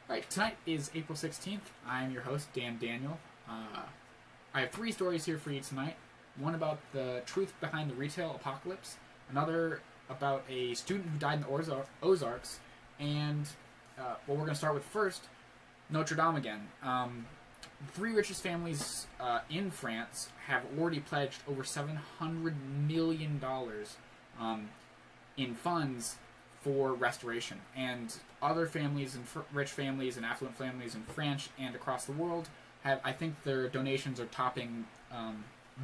Right, tonight is April 16th. I'm your host, Dan Daniel. I have three stories here for you tonight. One about the truth behind the retail apocalypse, another about a student who died in the Ozarks, and what we're going to start with first, Notre Dame again. The three richest families in France have already pledged over $700 million in funds for restoration, and other families and rich families and affluent families in France and across the world have, I think their donations are topping $1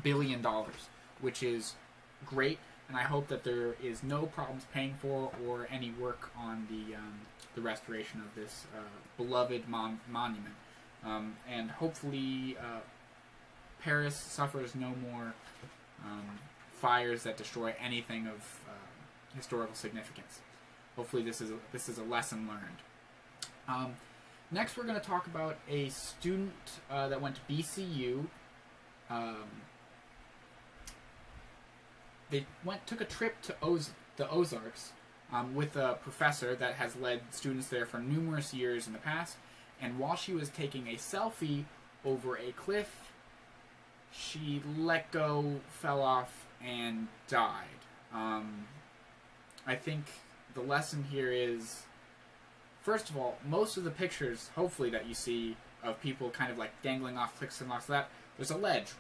billion, which is great, and I hope that there is no problems paying for or any work on the restoration of this beloved monument, and hopefully Paris suffers no more fires that destroy anything of historical significance. Hopefully this is a lesson learned. Next we're going to talk about a student that went to BCU. They took a trip to the Ozarks with a professor that has led students there for numerous years in the past, and while she was taking a selfie over a cliff, she let go, fell off, and died. I think the lesson here is, first of all, most of the pictures, hopefully, that you see of people kind of like dangling off cliffs and like that, there's a ledge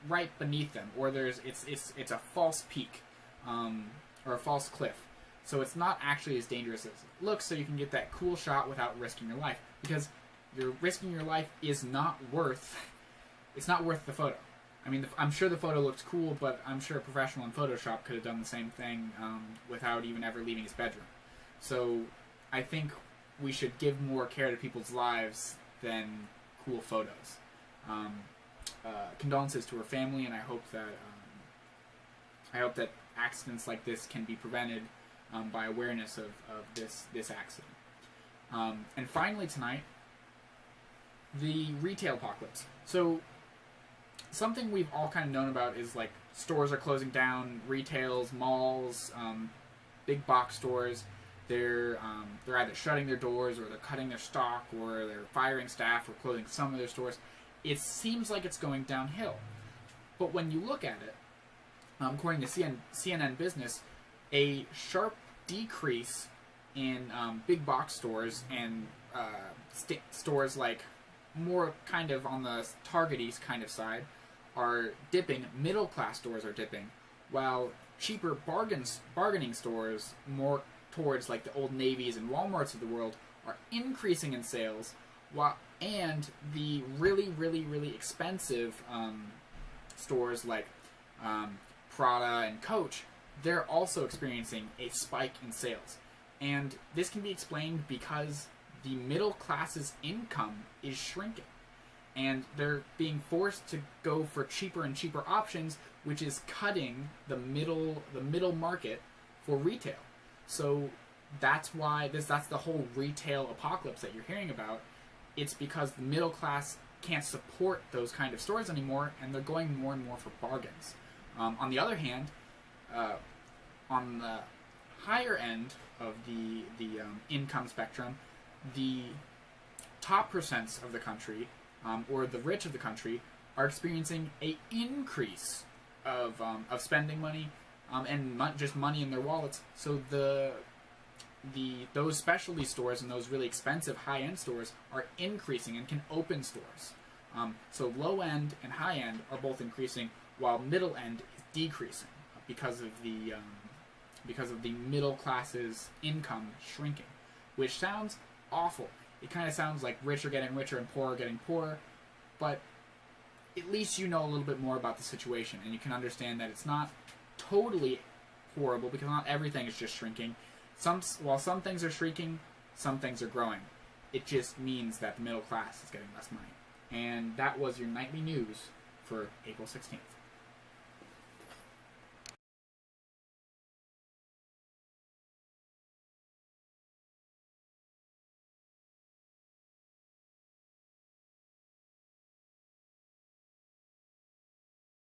right beneath them, or it's a false peak, or a false cliff. So it's not actually as dangerous as it looks, so you can get that cool shot without risking your life, because risking your life is not worth, it's not worth the photo. I mean, I'm sure the photo looks cool, but I'm sure a professional in Photoshop could have done the same thing without even ever leaving his bedroom. So I think we should give more care to people's lives than cool photos. Condolences to her family, and I hope that accidents like this can be prevented by awareness of this accident. And finally tonight, the retail apocalypse. So something we've all kind of known about is like stores are closing down, retails, malls, big box stores. They're either shutting their doors, or they're cutting their stock, or they're firing staff, or closing some of their stores. It seems like it's going downhill. But when you look at it, according to CNN Business, a sharp decrease in big box stores and stores like more kind of on the Target-y kind of side are dipping. Middle class stores are dipping, while cheaper bargaining stores, more towards like the Old Navys and Walmarts of the world, are increasing in sales, and the really expensive stores like Prada and Coach, they're also experiencing a spike in sales. And this can be explained because the middle class's income is shrinking, and they're being forced to go for cheaper and cheaper options, which is cutting the middle market for retail. So that's why that's the whole retail apocalypse that you're hearing about. It's because the middle class can't support those kind of stores anymore, and they're going more and more for bargains. On the other hand, on the higher end of the income spectrum, the top percents of the country, or the rich of the country, are experiencing an increase of spending money, and just money in their wallets. So those specialty stores and those really expensive high-end stores are increasing and can open stores. So low end and high end are both increasing, while middle end is decreasing because of the middle class's income shrinking, which sounds awful. It kind of sounds like rich are getting richer and poor are getting poorer, but at least you know a little bit more about the situation, and you can understand that it's not totally horrible, because not everything is just shrinking. While some things are shrinking, some things are growing. It just means that the middle class is getting less money. And that was your nightly news for April 16th.